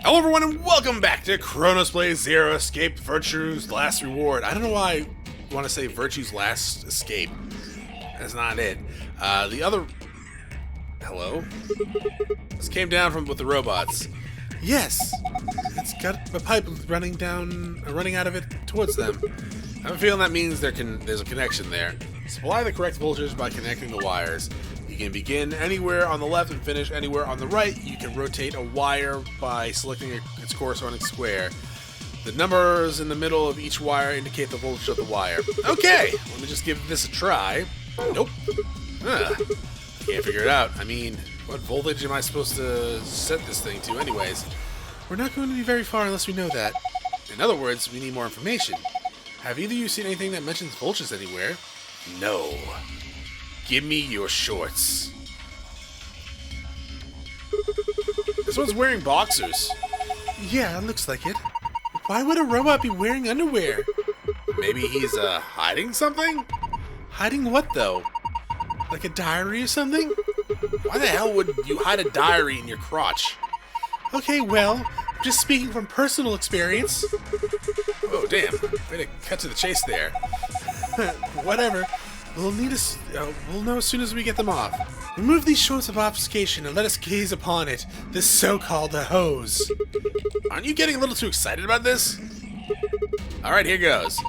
Hello everyone and welcome back to Chronos Plays Zero Escape Virtue's Last Reward. I don't know why I want to say Virtue's Last Escape. That's not it. The other... Hello? This came down with the robots. Yes! It's got a pipe running out of it towards them. I have a feeling that means there's a connection there. Supply the correct voltage by connecting the wires. You can begin anywhere on the left and finish anywhere on the right. You can rotate a wire by selecting its corresponding square. The numbers in the middle of each wire indicate the voltage of the wire. Okay, let me just give this a try. Nope. Can't figure it out. I mean, what voltage am I supposed to set this thing to anyways? We're not going to be very far unless we know that. In other words, we need more information. Have either of you seen anything that mentions voltages anywhere? No. Give me your shorts. This one's wearing boxers. Yeah, it looks like it. Why would a robot be wearing underwear? Maybe he's, hiding something? Hiding what, though? Like a diary or something? Why the hell would you hide a diary in your crotch? Okay, well, I'm just speaking from personal experience. Oh, damn. Way to cut to the chase there. Whatever. We'll know as soon as we get them off. Remove these shorts of obfuscation and let us gaze upon it, this so-called hose. Aren't you getting a little too excited about this? Alright, here goes.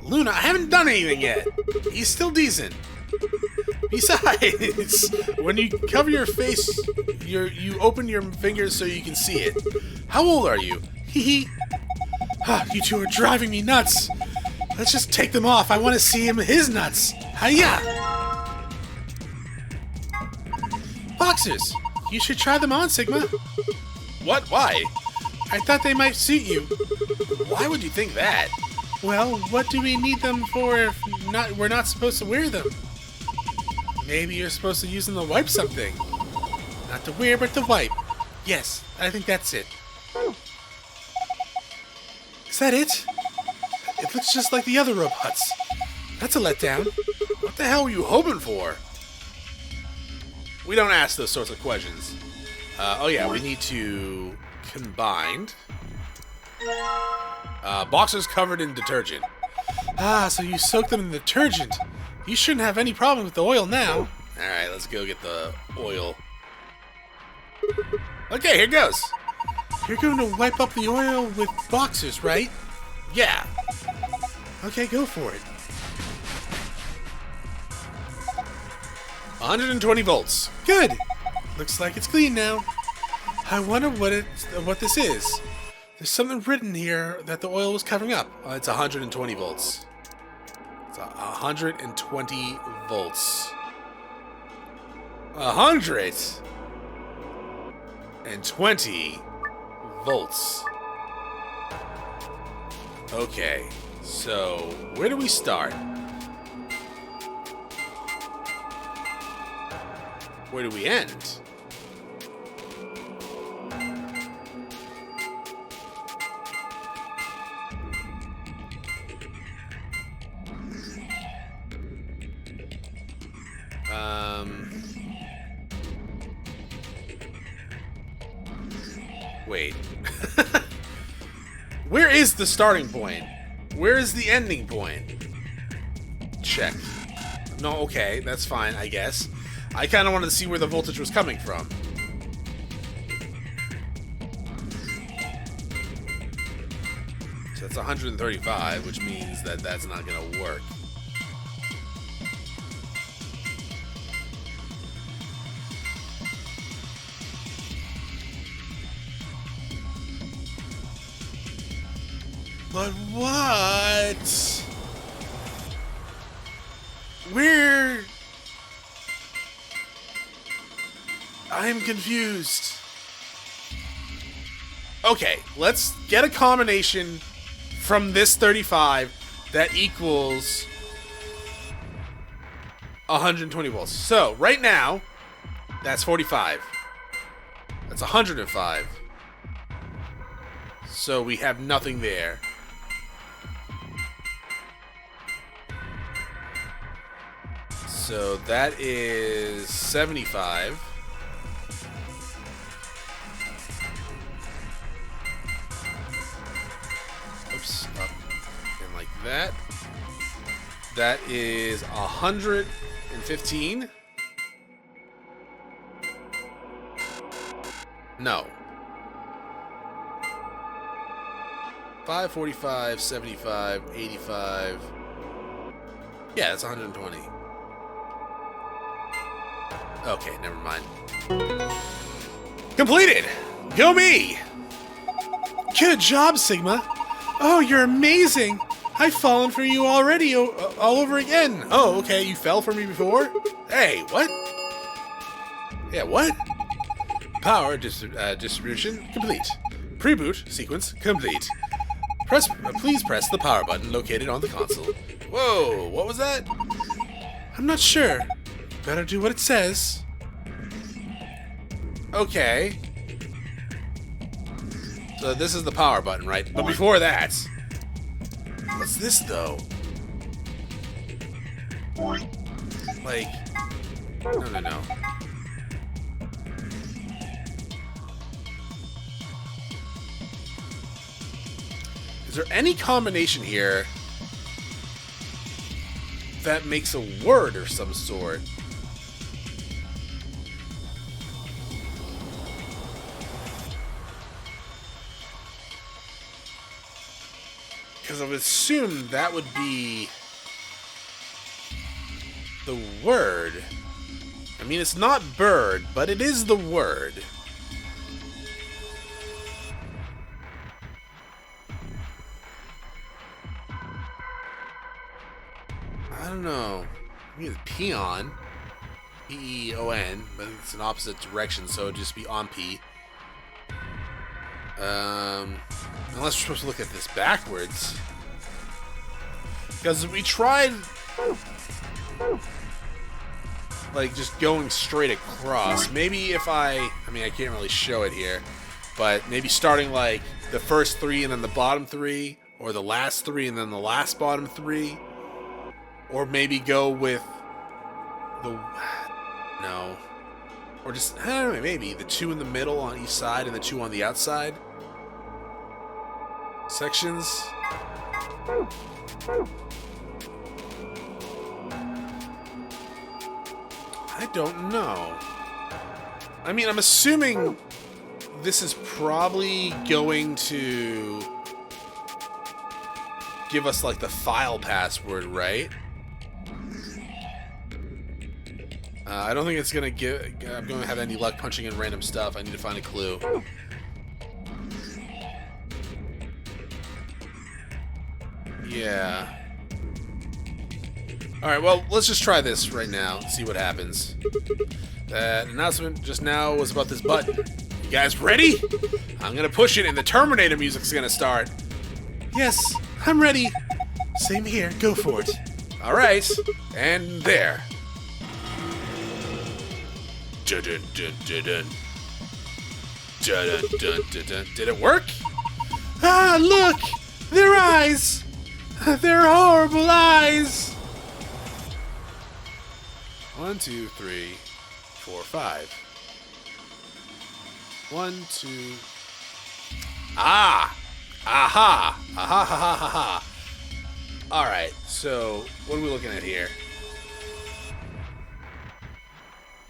Luna, I haven't done anything yet. He's still decent. Besides, when you cover your face, you open your fingers so you can see it. How old are you? Hee. You two are driving me nuts. Let's just take them off. I want to see his nuts. Hiya! Boxers, you should try them on, Sigma. What? Why? I thought they might suit you. Why would you think that? Well, what do we need them for if we're not supposed to wear them? Maybe you're supposed to use them to wipe something. Not to wear, but to wipe. Yes, I think that's it. Is that it? It looks just like the other robots. That's a letdown. What the hell were you hoping for? We don't ask those sorts of questions. Oh yeah, we need to combine. Boxers covered in detergent. So you soak them in detergent. You shouldn't have any problem with the oil now. Alright, let's go get the oil. Okay, here goes. You're going to wipe up the oil with boxers, right? Yeah. Okay, go for it. 120 volts. Good. Looks like it's clean now. I wonder what this is. There's something written here that the oil was covering up. It's 120 volts. It's 120 volts. 120 volts. Okay, so where do we start? Where do we end? Wait. Where is the starting point? Where is the ending point? Check. No, okay, that's fine, I guess. I kind of wanted to see where the voltage was coming from. So that's 135, which means that that's not going to work. But what? Where? I'm confused. Okay, let's get a combination from this 35 that equals 120 volts. So, right now, that's 45. That's 105. So we have nothing there. So that is 75. jumps up and like that. That is 115. No. 5, 45, 75, 85. Yeah, it's 120. Okay, never mind. Completed! Go me! Good job, Sigma. Oh, you're amazing. I've fallen for you already all over again. Oh, okay, you fell for me before? Hey, what? Yeah, what? Power distribution complete. Pre-boot sequence complete. Please press the power button located on the console. Whoa, what was that? I'm not sure. Better do what it says. Okay. So this is the power button, right? But before that... What's this, though? Like... No. Is there any combination here that makes a word or some sort? Because I would assume that would be the word. I mean, it's not bird, but it is the word. I don't know. Maybe it's peon. P-E-O-N, but it's an opposite direction, so it'd just be on P. Unless we're supposed to look at this backwards. Because we tried, like, just going straight across. Maybe if I mean, I can't really show it here, but maybe starting, like, the first 3 and then the bottom 3, or the last 3 and then the last bottom 3. Or maybe go with the... No. Or just, I don't know, maybe the 2 in the middle on each side and the 2 on the outside. Sections. I don't know. I mean, I'm assuming this is probably going to give us, like, the file password, right? I don't think it's gonna I'm gonna have any luck punching in random stuff. I need to find a clue. Yeah. Alright, well, let's just try this right now and see what happens. That announcement just now was about this button. You guys ready? I'm gonna push it and the Terminator music's gonna start. Yes, I'm ready. Same here, go for it. Alright, and there. Dun, dun, dun, dun, dun. Dun, dun, dun, dun. Did it work? Ah, look! Their eyes! Their horrible eyes! 1, 2, 3, 4, 5. 1, 2. Ah! Aha! Aha ha ha ha ha! Alright, so what are we looking at here?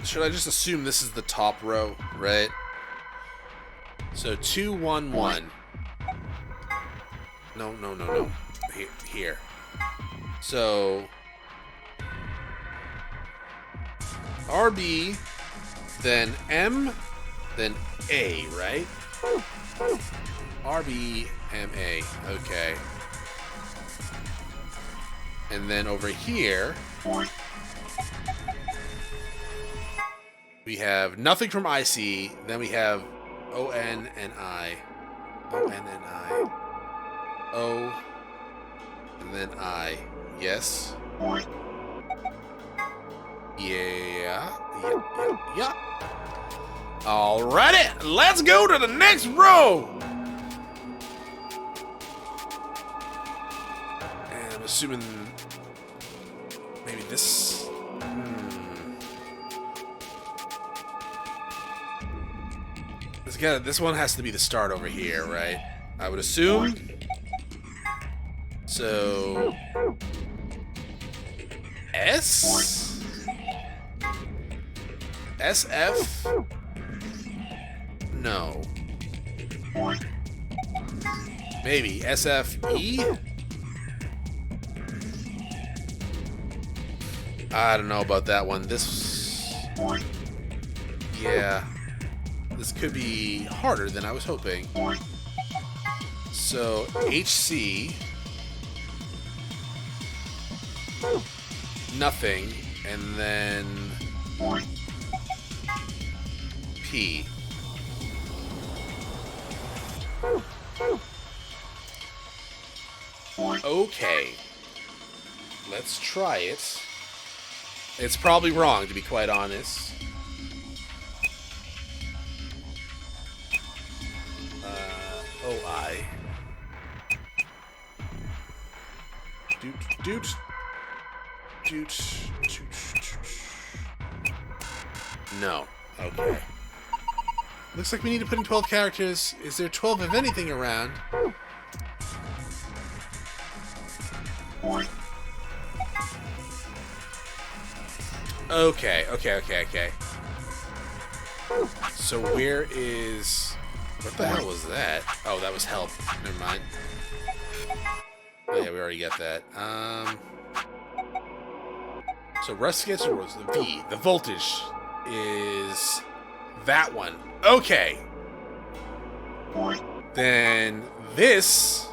Should I just assume this is the top row, right? So 2, 1, 1. No. Here. So RB, then M, then A, right? RB, M, A. Okay. And then over here, we have nothing from IC, then we have ON and I. ON and I. O, and then I. Yes. Yeah. Alrighty, let's go to the next row. And I'm assuming maybe this. This one has to be the start over here, right? I would assume. So S? SF? No. Maybe SFE? I don't know about that one. This... Yeah. This could be harder than I was hoping. So, HC... Nothing. And then... P. Okay. Let's try it. It's probably wrong, to be quite honest. OI. Doot, doot. Doot, doot, doot. No. Okay. Looks like we need to put in 12 characters. Is there 12 of anything around? Okay. So where is... What the hell was that? Oh, that was help. Never mind. Oh yeah, we already got that. So rust gets was the V. The voltage is that one. Okay. Then this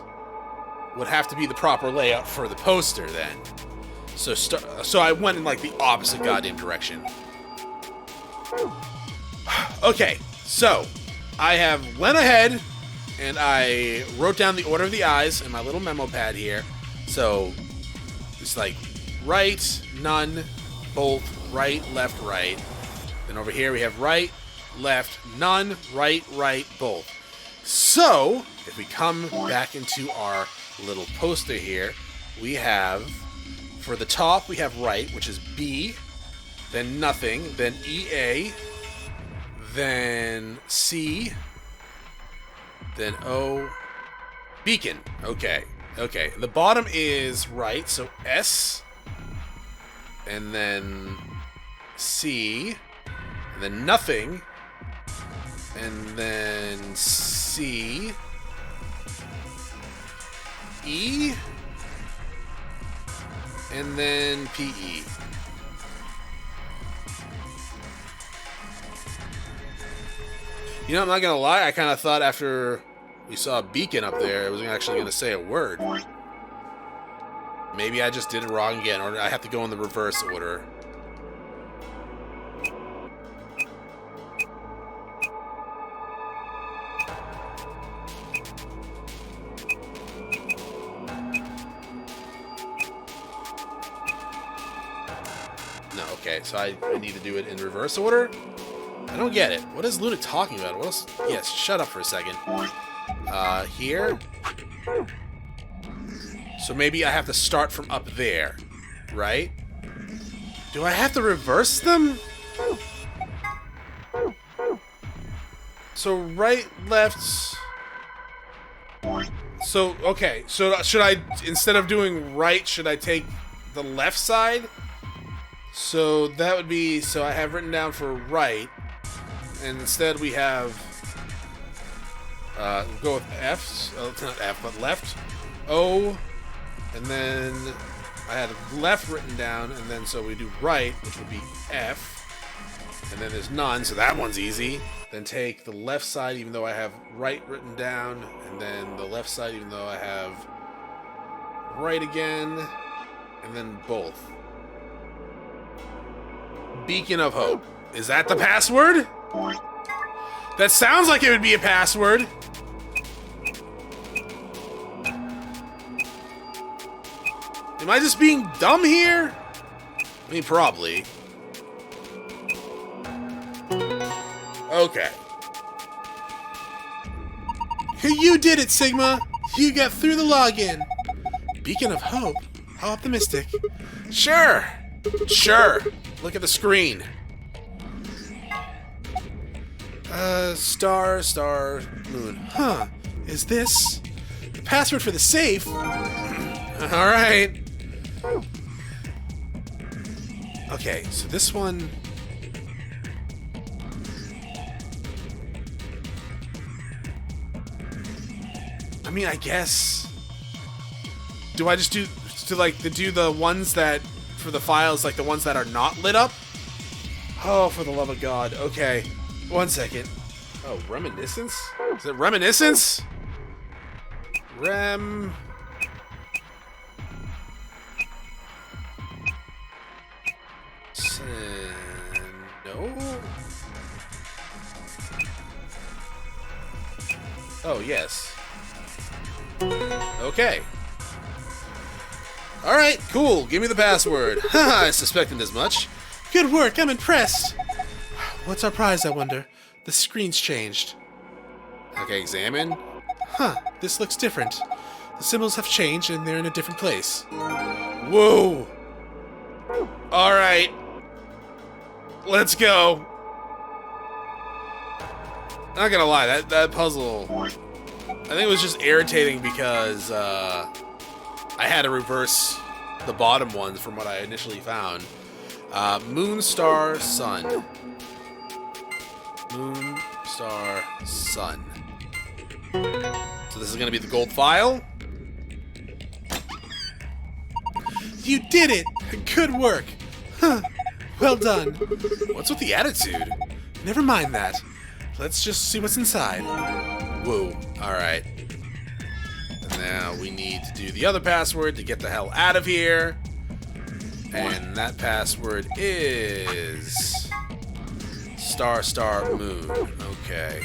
would have to be the proper layout for the poster then. So I went in like the opposite goddamn direction. Okay, so I have went ahead and I wrote down the order of the eyes in my little memo pad here. So it's like right, none, both, right, left, right. Then over here we have right, left, none, right, right, both. So if we come back into our little poster here, we have, for the top we have right, which is B, then nothing, then EA, then C, then O, beacon. Okay. The bottom is right, so S, and then C, and then nothing, and then C, E, and then PE. You know, I'm not gonna lie, I kind of thought after we saw a beacon up there, it was actually gonna say a word. Maybe I just did it wrong again, or I have to go in the reverse order. No, okay, so I need to do it in reverse order? I don't get it. What is Luna talking about? What else? Yes, shut up for a second. Here? So maybe I have to start from up there, right? Do I have to reverse them? So right, left... So, okay, so should I, instead of doing right, should I take the left side? So that would be, so I have written down for right, and instead we have, we'll go with F, not F, but left, O, and then I had left written down, and then so we do right, which would be F, and then there's none, so that one's easy. Then take the left side, even though I have right written down, and then the left side, even though I have right again, and then both. Beacon of Hope. Is that the password? That sounds like it would be a password. Am I just being dumb here? I mean, probably. Okay. You did it, Sigma! You got through the login! Beacon of Hope? How optimistic. Sure! Sure! Look at the screen. Star, moon. Huh. Is this the password for the safe? Alright. Okay, so this one... I mean, I guess... Do I just do the ones that... For the files, like the ones that are not lit up? Oh, for the love of God. Okay. 1 second. Oh, reminiscence? Is it reminiscence? No? Oh, yes. Okay. Alright, cool. Give me the password. Haha, I suspected as much. Good work, I'm impressed. What's our prize, I wonder? The screen's changed. Okay, examine. Huh, this looks different. The symbols have changed and they're in a different place. Whoa! Alright. Let's go. Not gonna lie, that puzzle... I think it was just irritating because I had to reverse the bottom ones from what I initially found. Moon, star, sun. Moon, star, sun. So this is gonna be the gold file. You did it! Good work! Huh. Well done. What's with the attitude? Never mind that. Let's just see what's inside. Whoa. Alright. And now we need to do the other password to get the hell out of here. And that password is... Star, star, moon. Okay.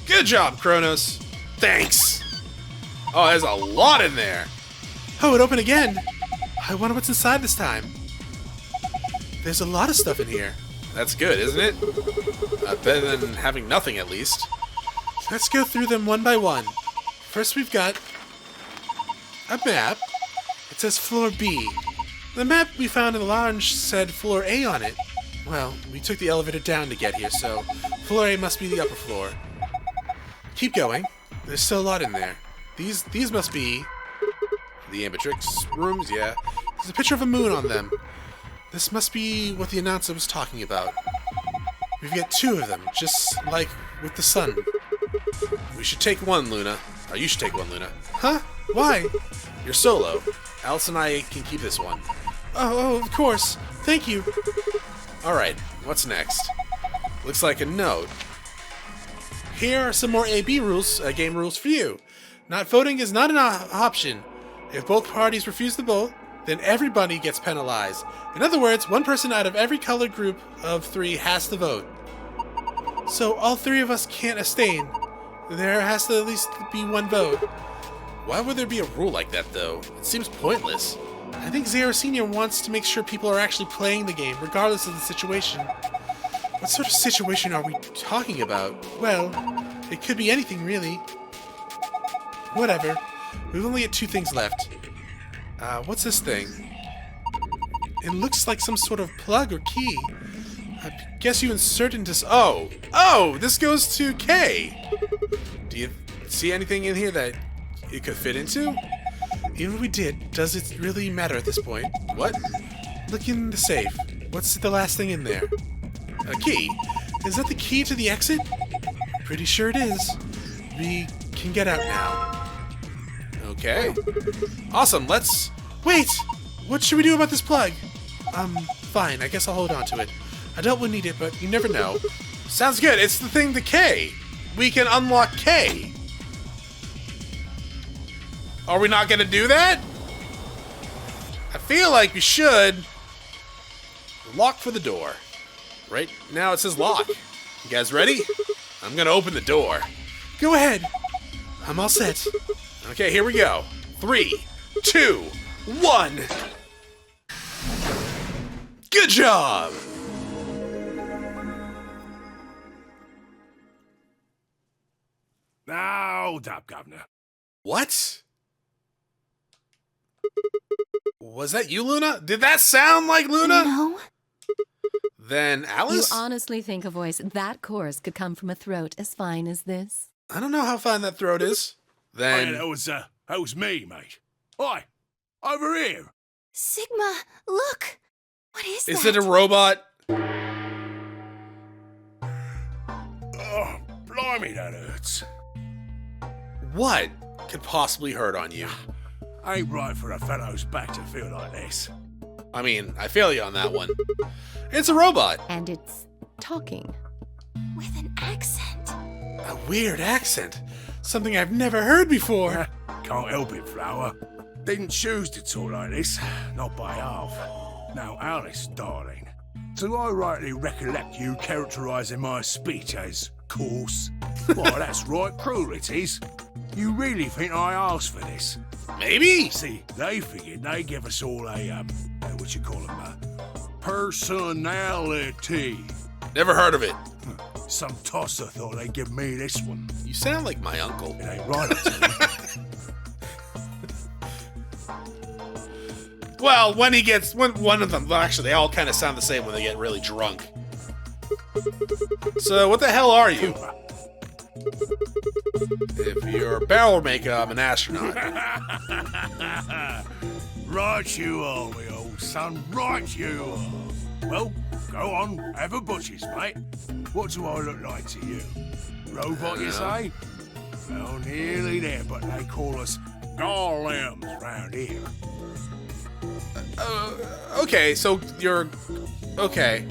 Good job, Chronos. Thanks. Oh, there's a lot in there. Oh, it opened again. I wonder what's inside this time. There's a lot of stuff in here. That's good, isn't it? Better than having nothing, at least. Let's go through them one by one. First, we've got a map. It says floor B. The map we found in the lounge said floor A on it. Well, we took the elevator down to get here, so floor A must be the upper floor. Keep going. There's still a lot in there. These must be the Ambitrix rooms, yeah. There's a picture of a moon on them. This must be what the announcer was talking about. We've got 2 of them, just like with the sun. We should take one, Luna. Or you should take one, Luna. Huh? Why? You're solo. Alice and I can keep this one. Oh, of course. Thank you. Alright, what's next? Looks like a note. Here are some more AB rules, game rules for you. Not voting is not an option. If both parties refuse to vote, then everybody gets penalized. In other words, one person out of every colored group of 3 has to vote. So all 3 of us can't abstain. There has to at least be 1 vote. Why would there be a rule like that, though? It seems pointless. I think Zero Senior wants to make sure people are actually playing the game, regardless of the situation. What sort of situation are we talking about? Well, it could be anything, really. Whatever. We've only got 2 things left. What's this thing? It looks like some sort of plug or key. I guess you insert into... Oh! This goes to K! Do you see anything in here that it could fit into? Even if we did, does it really matter at this point? What? Look in the safe. What's the last thing in there? A key? Is that the key to the exit? Pretty sure it is. We can get out now. Okay. Awesome, let's... Wait! What should we do about this plug? Fine, I guess I'll hold on to it. I doubt we'll need it, but you never know. Sounds good, it's the thing to K! We can unlock K! Are we not gonna do that? I feel like we should. Lock for the door. Right now it says lock. You guys ready? I'm gonna open the door. Go ahead. I'm all set. Okay, here we go. 3, 2, 1. Good job! Now, Top Governor. What? Was that you, Luna? Did that sound like Luna? No. Then Alice? You honestly think a voice that coarse could come from a throat as fine as this? I don't know how fine that throat is. Then... That was me, mate. Oi, over here. Sigma, look! What is that? Is it a robot? Oh, blimey, that hurts. What could possibly hurt on you? Ain't right for a fellow's back to feel like this. I mean, I fail you on that one. It's a robot. And it's talking. With an accent. A weird accent. Something I've never heard before. Can't help it, Flower. Didn't choose to talk like this, not by half. Now, Alice, darling, do I rightly recollect you characterising my speech as coarse? Why, that's right cruel it is. You really think I asked for this? Maybe. See, they figured they'd give us all a personality. Never heard of it. Some tosser thought they'd give me this one. You sound like my uncle. It ain't right, I tell you. Well, when one of them, well, actually, they all kind of sound the same when they get really drunk. So, what the hell are you? If you're a barrel maker, I'm an astronaut. Right you are, me old son, right you are. Well, go on, have a butcher's, mate. What do I look like to you? Robot, you say? Well, nearly there, but they call us golems round here. Okay, so you're... Okay.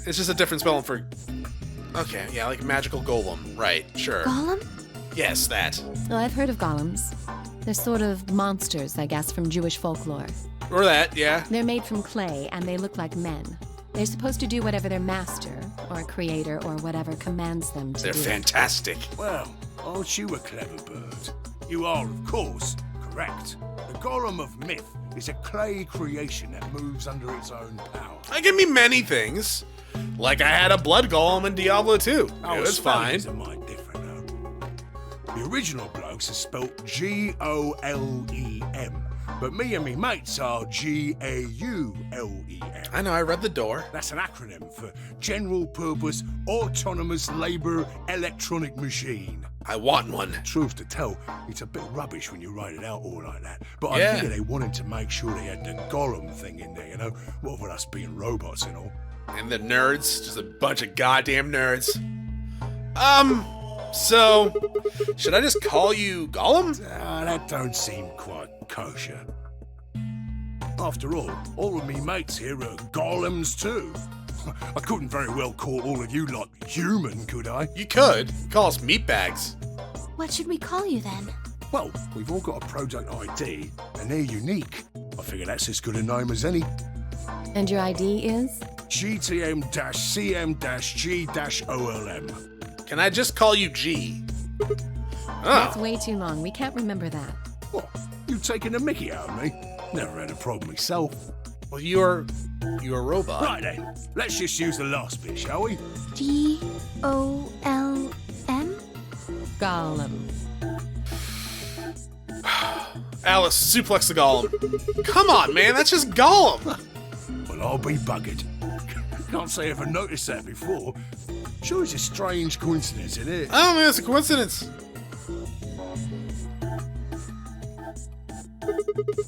It's just a different spelling for... Okay, yeah, like magical golem. Right, sure. Golem? Yes, that. Oh, I've heard of golems. They're sort of monsters, I guess, from Jewish folklore. Or that, yeah. They're made from clay, and they look like men. They're supposed to do whatever their master, or creator, or whatever commands them to They're do. fantastic. Well, aren't you a clever bird? You are, of course, correct. The golem of myth is a clay creation that moves under its own power. I can be many things. Like I had a blood golem in Diablo 2. It was fine. Spellings are might different, though. The original blokes are spelt G-O-L-E-M, but me and me mates are G-A-U-L-E-M. I know, I read the door. That's an acronym for General Purpose Autonomous Labour Electronic Machine. I want one. Truth to tell, it's a bit rubbish when you write it out all like that. But Yeah. I figure they wanted to make sure they had the golem thing in there, you know? What with us being robots and all. And the nerds, just a bunch of goddamn nerds. So, should I just call you Gollum? That don't seem quite kosher. After all of me mates here are golems too. I couldn't very well call all of you lot human, could I? You could. Call us meatbags. What should we call you then? Well, we've all got a product ID, and they're unique. I figure that's as good a name as any. And your ID is? GTM-CM-G-OLM. Can I just call you G? That's Oh, way too long. We can't remember that. What? You taking a mickey out of me? Never had a problem myself. well, you're a robot. Right then, let's just use the last bit, shall we? G-O-L-M? Golem. Alice, suplex the Gollum. Come on, man, that's just Gollum. Well, I'll be buggered. Can't say I've ever noticed that before. Sure, it's a strange coincidence, isn't it? I don't think it's a coincidence.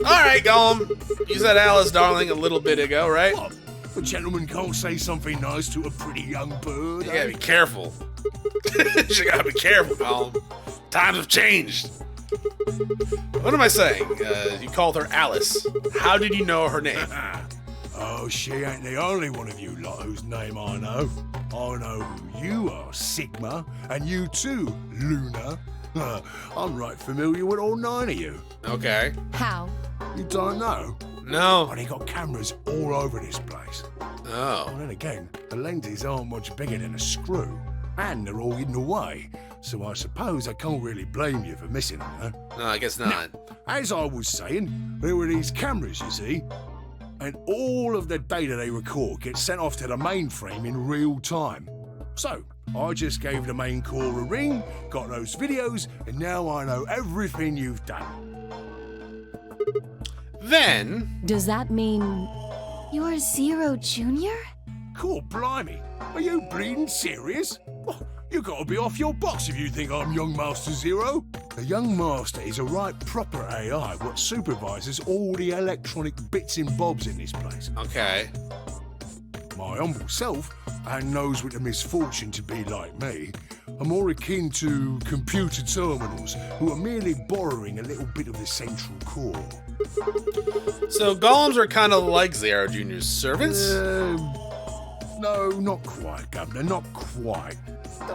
Alright, Gollum. You said Alice, darling, a little bit ago, right? What? A gentleman can't say something nice to a pretty young bird, You gotta be careful. You gotta be careful, Gollum. Times have changed. What am I saying? You called her Alice. How did you know her name? Oh, she ain't the only one of you lot whose name I know. I know who you are, Sigma, and you too, Luna. I'm right familiar with all 9 of you. Okay. How? You don't know? No. Well, they got cameras all over this place. Oh. Well, then again, the lenses aren't much bigger than a screw, and they're all hidden away, so I suppose I can't really blame you for missing them, huh? No, I guess not. As I was saying, there were these cameras, you see, and all of the data they record gets sent off to the mainframe in real time. So, I just gave the main core a ring, got those videos, and now I know everything you've done. Then, Does that mean... You're Zero Junior? Cool, blimey. Are you bleeding serious? Oh, You gotta be off your box if you think I'm Young Master Zero. The Young Master is a right proper AI what supervises all the electronic bits and bobs in this place. Okay. My humble self, and those with the misfortune to be like me, are more akin to computer terminals who are merely borrowing a little bit of the central core. So golems are kind of like Zero Jr.'s servants? No, not quite, Governor, not quite.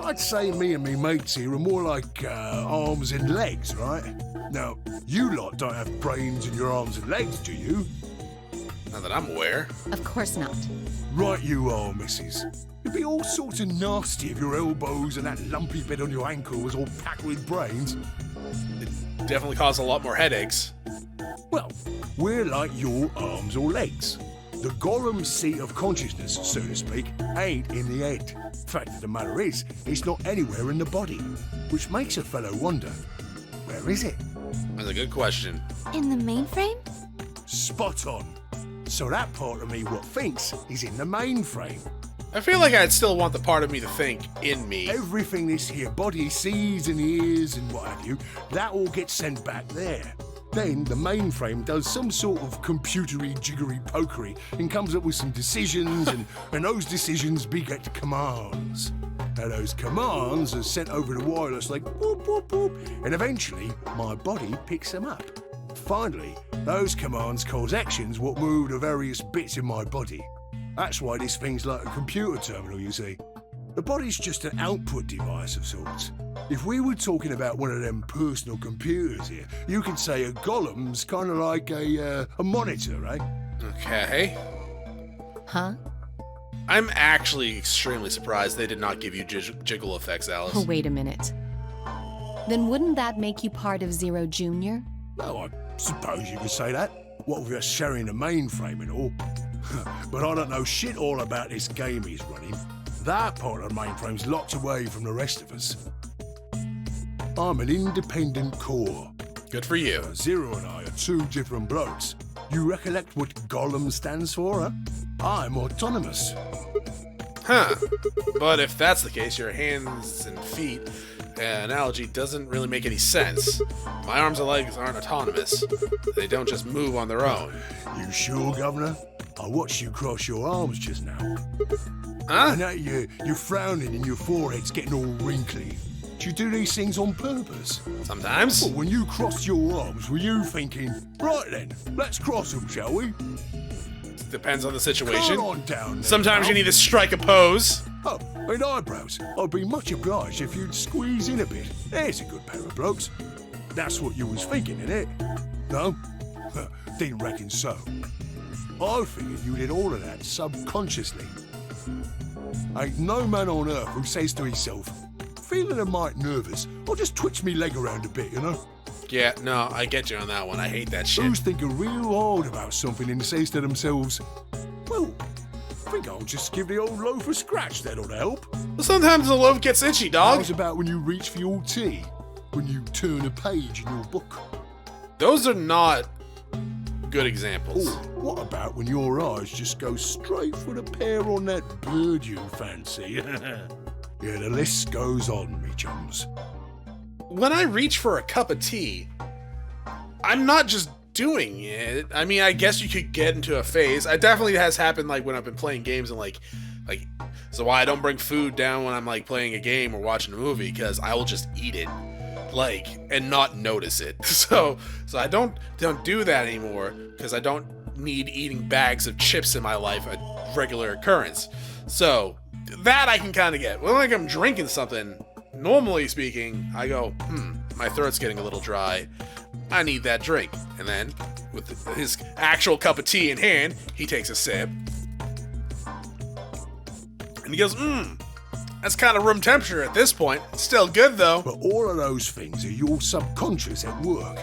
I'd say me and me mates here are more like arms and legs, right? Now, you lot don't have brains in your arms and legs, do you? Not that I'm aware. Of course not. Right you are, missus. It'd be all sorts of nasty if your elbows and that lumpy bit on your ankle was all packed with brains. Definitely cause a lot more headaches. Well, we're like your arms or legs. The golem's seat of consciousness, so to speak, ain't in the head. Fact of the matter is, it's not anywhere in the body, which makes a fellow wonder, where is it? That's a good question. In the mainframe? Spot on. So that part of me what thinks is in the mainframe. I feel like I'd still want the part of me to think in me. Everything this here body sees and hears and what have you, that all gets sent back there. Then the mainframe does some sort of computery jiggery pokery and comes up with some decisions and those decisions beget commands. Now those commands are sent over the wireless like boop boop boop, and eventually my body picks them up. Finally, those commands cause actions what move the various bits in my body. That's why this thing's like a computer terminal, you see. The body's just an output device of sorts. If we were talking about one of them personal computers here, you could say a golem's kind of like a monitor, right? Okay. Huh? I'm actually extremely surprised they did not give you jiggle effects, Alice. Oh, wait a minute. Then wouldn't that make you part of Zero Jr.? Well, I suppose you could say that. What with us sharing the mainframe and all. But I don't know shit all about this game he's running. That part of the mainframe's locked away from the rest of us. I'm an independent core. Good for you. Zero and I are two different blokes. You recollect what Golem stands for, huh? I'm autonomous. Huh. But if that's the case, your hands and feet analogy doesn't really make any sense. My arms and legs aren't autonomous. They don't just move on their own. You sure, Governor? I watched you cross your arms just now. Huh? And now you're frowning and your forehead's getting all wrinkly. Do you do these things on purpose? Sometimes. Well, when you crossed your arms, were you thinking, right then, let's cross them, shall we? Depends on the situation. Come on down there, Sometimes pal. you need to strike a pose. Oh, and eyebrows. I'd be much obliged if you'd squeeze in a bit. There's a good pair of blokes. That's what you was thinking, innit? No? Didn't reckon so. I figured you did all of that subconsciously. Ain't no man on earth who says to himself, feeling a mite nervous, I'll just twitch me leg around a bit, you know? Yeah, no, I get you on that one. I hate that shit. Who's thinking real hard about something and says to themselves, well, I think I'll just give the old loaf a scratch, that'll help. Well, sometimes the loaf gets itchy, dog. How's about when you reach for your tea? When you turn a page in your book? Those are not good examples. Or what about when your eyes just go straight for the pear on that bird you fancy? Yeah, the list goes on, me chums. When I reach for a cup of tea, I'm not just doing it. I mean, I guess you could get into a phase. It definitely has happened, like, when I've been playing games and, like, so why I don't bring food down when I'm, like, playing a game or watching a movie, because I will just eat it, like, and not notice it. So I don't do that anymore, because I don't need eating bags of chips in my life, a regular occurrence. So that I can kind of get. When, like, I'm drinking something, normally speaking, I go, my throat's getting a little dry. I need that drink. And then, with his actual cup of tea in hand, he takes a sip. And he goes, that's kind of room temperature at this point. It's still good, though. But all of those things are your subconscious at work.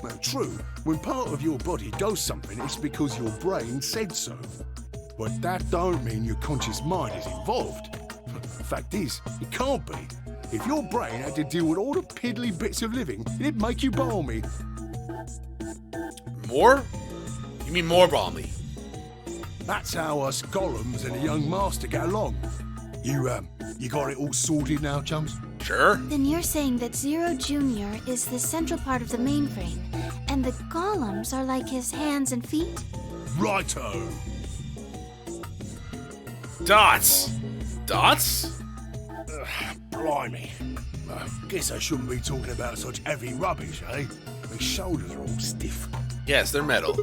Well, true, when part of your body does something, it's because your brain said so. But that don't mean your conscious mind is involved. Fact is, it can't be. If your brain had to deal with all the piddly bits of living, it'd make you balmy. More? You mean more balmy? That's how us golems and the young master get along. You got it all sorted now, chums? Sure. Then you're saying that Zero Jr. is the central part of the mainframe, and the golems are like his hands and feet? Righto. Dots. Dots? Blimey. Guess I shouldn't be talking about such heavy rubbish, eh? My shoulders are all stiff. Yes, they're metal.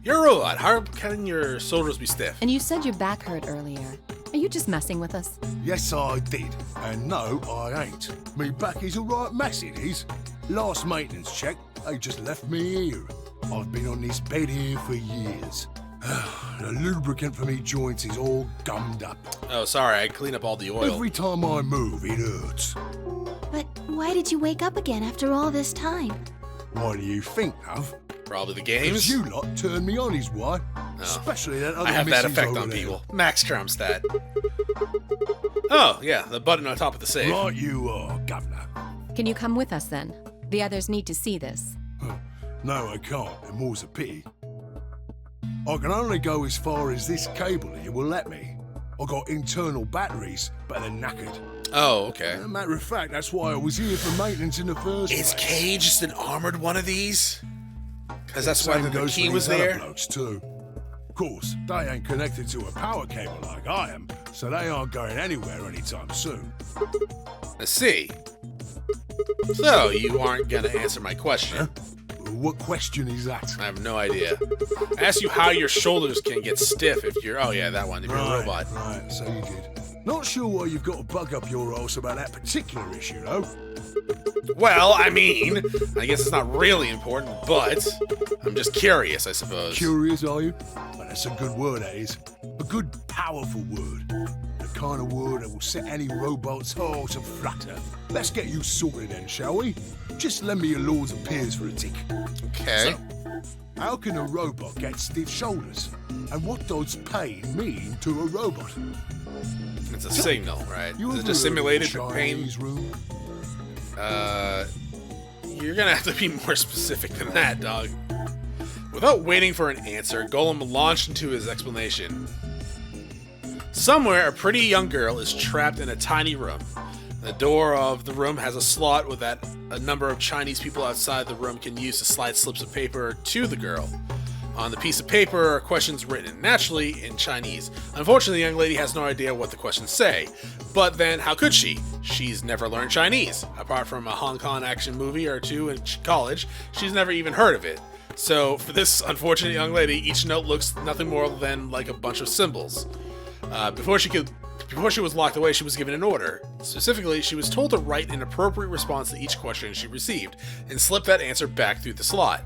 You're a robot. How can your shoulders be stiff? And you said your back hurt earlier. Are you just messing with us? Yes, I did. And no, I ain't. Me back is a right mess, it is. Last maintenance check, they just left me here. I've been on this bed here for years. The lubricant for me joints is all gummed up. Oh, sorry. I clean up all the oil. Every time I move, it hurts. But why did you wake up again after all this time? What do you think, love? Probably the 'Cause games. you lot turned me on, is why. Especially that other I have that missus effect over on there. people. Max Trumstat. Oh, yeah, the button on top of the safe. Right you are, Governor. Can you come with us then? The others need to see this. No, I can't, and more's a pity. I can only go as far as this cable here will let me. I got internal batteries, but they're knackered. Oh, okay. As a matter of fact, that's why I was here for maintenance in the first Is place. Kay just an armored one of these? Because that's why Same the goes key for was these other there. blokes too. Of course, they ain't connected to a power cable like I am, so they aren't going anywhere anytime soon. I see. So, you aren't going to answer my question. What question is that? I have no idea. I asked you how your shoulders can get stiff if you're... Oh, yeah, that one. If you're a robot. Right, so you did. Not sure why you've got a bug up your arse about that particular issue, though. Well, I mean, I guess it's not really important, but I'm just curious, I suppose. Curious, are you? Well, that's a good word, that is. A good, powerful word. The kind of word that will set any robot's heart to flutter. Let's get you sorted then, shall we? Just lend me your Lords and Peers for a tick. Okay. So, how can a robot get stiff shoulders? And what does pain mean to a robot? It's a signal, right? You Is it ever just heard of simulated the for pain? Chinese room? You're gonna have to be more specific than that, dog. Without waiting for an answer, Golem launched into his explanation. Somewhere, a pretty young girl is trapped in a tiny room. The door of the room has a slot with that a number of Chinese people outside the room can use to slide slips of paper to the girl. On the piece of paper are questions written, naturally, in Chinese. Unfortunately, the young lady has no idea what the questions say. But then, how could she? She's never learned Chinese. Apart from a Hong Kong action movie or two in college, she's never even heard of it. So, for this unfortunate young lady, each note looks nothing more than like a bunch of symbols. Before she was locked away, she was given an order. Specifically, she was told to write an appropriate response to each question she received, and slip that answer back through the slot.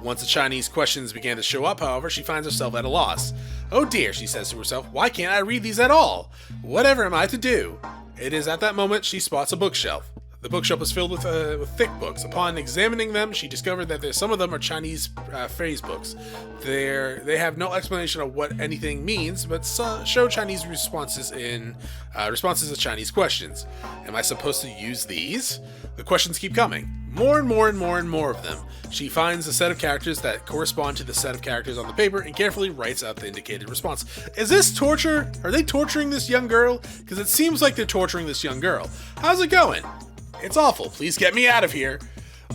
Once the Chinese questions began to show up, however, she finds herself at a loss. Oh dear, she says to herself, why can't I read these at all? Whatever am I to do? It is at that moment she spots a bookshelf. The bookshelf is filled with thick books. Upon examining them, she discovered that some of them are Chinese phrase books. They have no explanation of what anything means, but show Chinese responses to Chinese questions. Am I supposed to use these? The questions keep coming. More and more and more and more of them. She finds a set of characters that correspond to the set of characters on the paper and carefully writes out the indicated response. Is this torture? Are they torturing this young girl? Because it seems like they're torturing this young girl. How's it going? It's awful. Please get me out of here.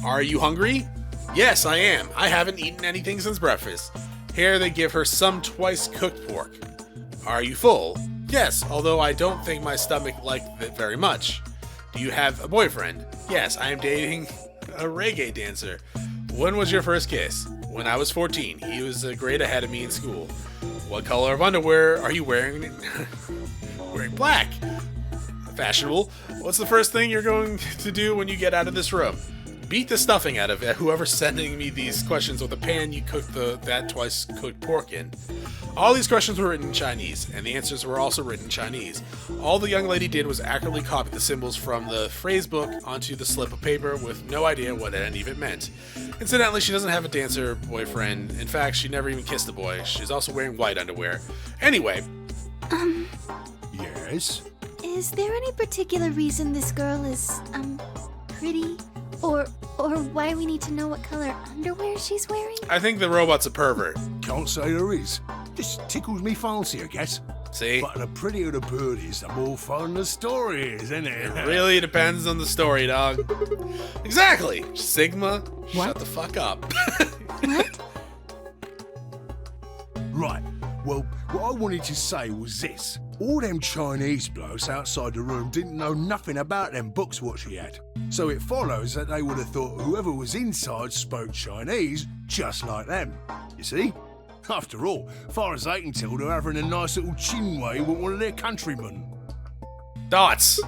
Are you hungry? Yes, I am. I haven't eaten anything since breakfast. Here they give her some twice-cooked pork. Are you full? Yes, although I don't think my stomach liked it very much. Do you have a boyfriend? Yes, I am dating a reggae dancer. When was your first kiss? When I was 14. He was a grade ahead of me in school. What color of underwear are you wearing? Wearing black. Fashionable. What's the first thing you're going to do when you get out of this room? Beat the stuffing out of it. Whoever's sending me these questions with the pan you cooked that twice cooked pork in. All these questions were written in Chinese, and the answers were also written in Chinese. All the young lady did was accurately copy the symbols from the phrase book onto the slip of paper with no idea what any of it meant. Incidentally, she doesn't have a dancer boyfriend. In fact, she never even kissed a boy. She's also wearing white underwear. Anyway. Yes? Is there any particular reason this girl is, pretty? Or why we need to know what color underwear she's wearing? I think the robot's a pervert. Can't say there is. Just tickles me fancy, I guess. See? But the prettier the bird is, the more fun the story is, isn't it? It really depends on the story, dog. Exactly. Sigma, What? shut the fuck up. Right. Well, what I wanted to say was this. All them Chinese blokes outside the room didn't know nothing about them books what she had. So it follows that they would have thought whoever was inside spoke Chinese just like them. You see? After all, far as they can tell, they're having a nice little chinway with one of their countrymen. Dots.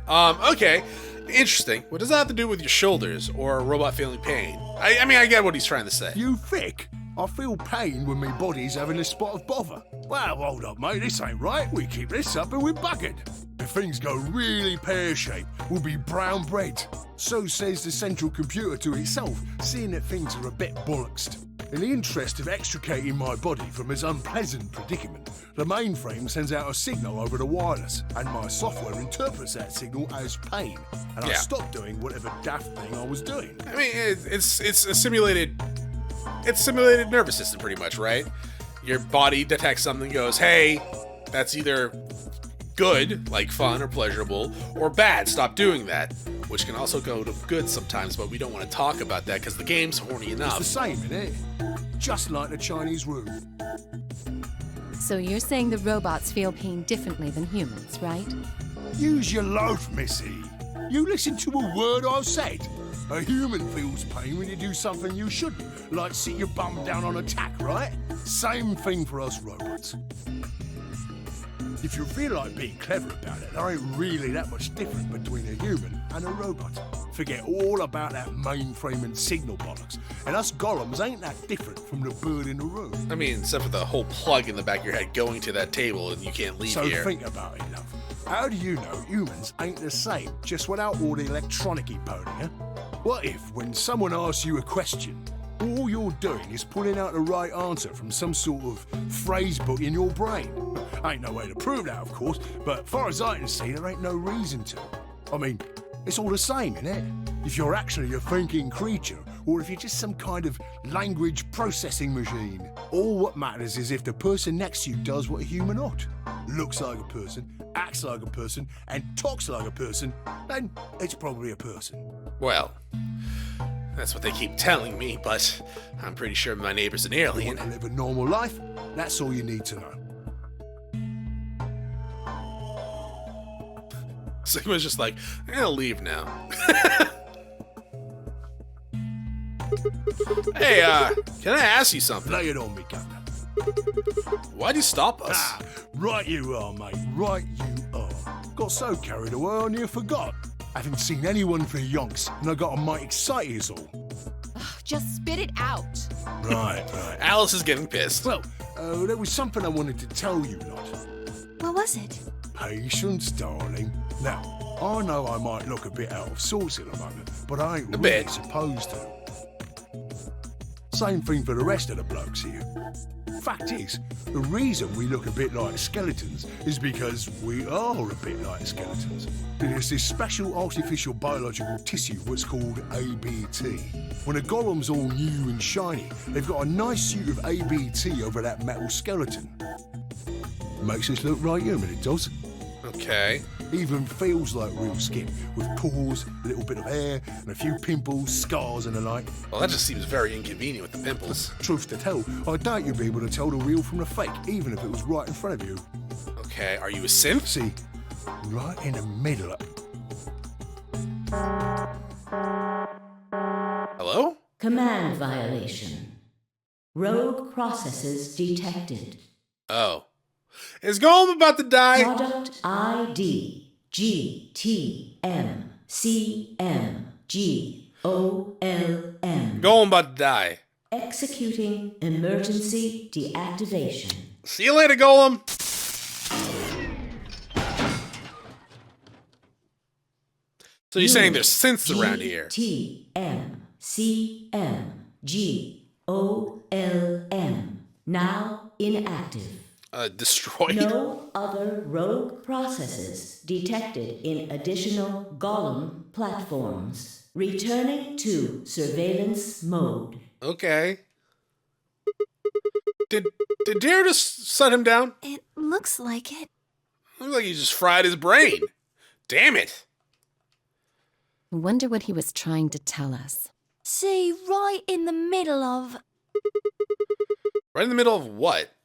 Okay. Interesting. What does that have to do with your shoulders or a robot feeling pain? I mean, I get what he's trying to say. You thick? I feel pain when my body's having a spot of bother. Well, hold up, mate, this ain't right. We keep this up and we're buggered. If things go really pear-shaped, we'll be brown bread. So says the central computer to itself, seeing that things are a bit bollocksed. In the interest of extricating my body from this unpleasant predicament, the mainframe sends out a signal over the wireless, and my software interprets that signal as pain. And I Yeah. stop doing whatever daft thing I was doing. I mean, it's a simulated... It's simulated nervous system, pretty much, right? Your body detects something, goes, hey, that's either good, like fun or pleasurable, or bad, stop doing that. Which can also go to good sometimes, but we don't want to talk about that because the game's horny It's enough. the same, innit? Just like the Chinese room. So you're saying the robots feel pain differently than humans, right? Use your loaf, missy. You listen to a word I've said. A human feels pain when you do something you shouldn't, like sit your bum down on a tack, right? Same thing for us robots. If you feel like being clever about it, there ain't really that much difference between a human and a robot. Forget all about that mainframe and signal bollocks. And us golems ain't that different from the bird in the room. I mean, except for the whole plug in the back of your head going to that table and you can't leave So here. think about it, love. How do you know humans ain't the same, just without all the electronic-y pony, huh? What if, when someone asks you a question, all you're doing is pulling out the right answer from some sort of phrase book in your brain? Ain't no way to prove that, of course, but far as I can see, there ain't no reason to. I mean, it's all the same, innit? If you're actually a thinking creature, or if you're just some kind of language processing machine. All what matters is if the person next to you does what a human ought. Looks like a person, acts like a person, and talks like a person, then it's probably a person. Well, that's what they keep telling me, but I'm pretty sure my neighbor's an You alien. want to live a normal life? That's all you need to know. Sigma's just like, I'll leave now. Hey, can I ask you something? Lay it on me, Governor. Why'd you stop us? Ah, right you are, mate. Right you are. Got so carried away I near forgot. Haven't seen anyone for yonks, and I got a mite excited is all. Just spit it out. Right. Alice is getting pissed. Well, there was something I wanted to tell you, lot. What was it? Patience, darling. Now, I know I might look a bit out of sorts at the moment, but I ain't A really bit. supposed to. Same thing for the rest of the blokes here. Fact is, the reason we look a bit like skeletons is because we are a bit like skeletons. There's this special artificial biological tissue what's called ABT. When a golem's all new and shiny, they've got a nice suit of ABT over that metal skeleton. Makes us look right human, it does. Okay. Even feels like real skin, with pores, a little bit of hair, and a few pimples, scars and the like. Well, that just seems very inconvenient with the pimples. Truth to tell, I doubt you'd be able to tell the real from the fake, even if it was right in front of you. Okay, are you a synth? See, right in the middle. Hello? Command violation. Rogue processes detected. Oh. Is Golem about to die? Product ID GTMCMGOLM. Golem about to die. Executing emergency deactivation. See you later, Golem. So you're saying there's synths around here? GTMCMGOLM. Now inactive. Destroyed? No other rogue processes detected in additional Golem platforms. Returning to surveillance mode. Okay. Did Dare just shut him down? It Looks like it. Looks like he just fried his brain. Damn it. I wonder what he was trying to tell us. See, right in the middle of... Right in the middle of what?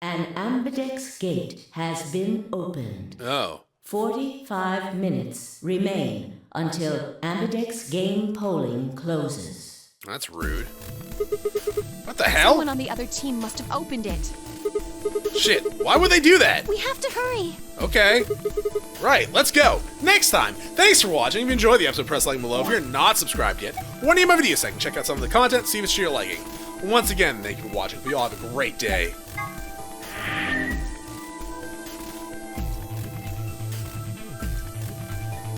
An ambidex gate has been opened. Oh. 45 minutes remain until ambidex game polling closes. That's rude. What the hell? Someone on the other team must have opened it. Shit, why would they do that? We have to hurry. Okay. Right, let's go. Next time. Thanks for watching. If you enjoyed the episode, press like below. If you're not subscribed yet, want to get my videos so I can check out some of the content, see if it's to your liking. Once again, thank you for watching. We all have a great day.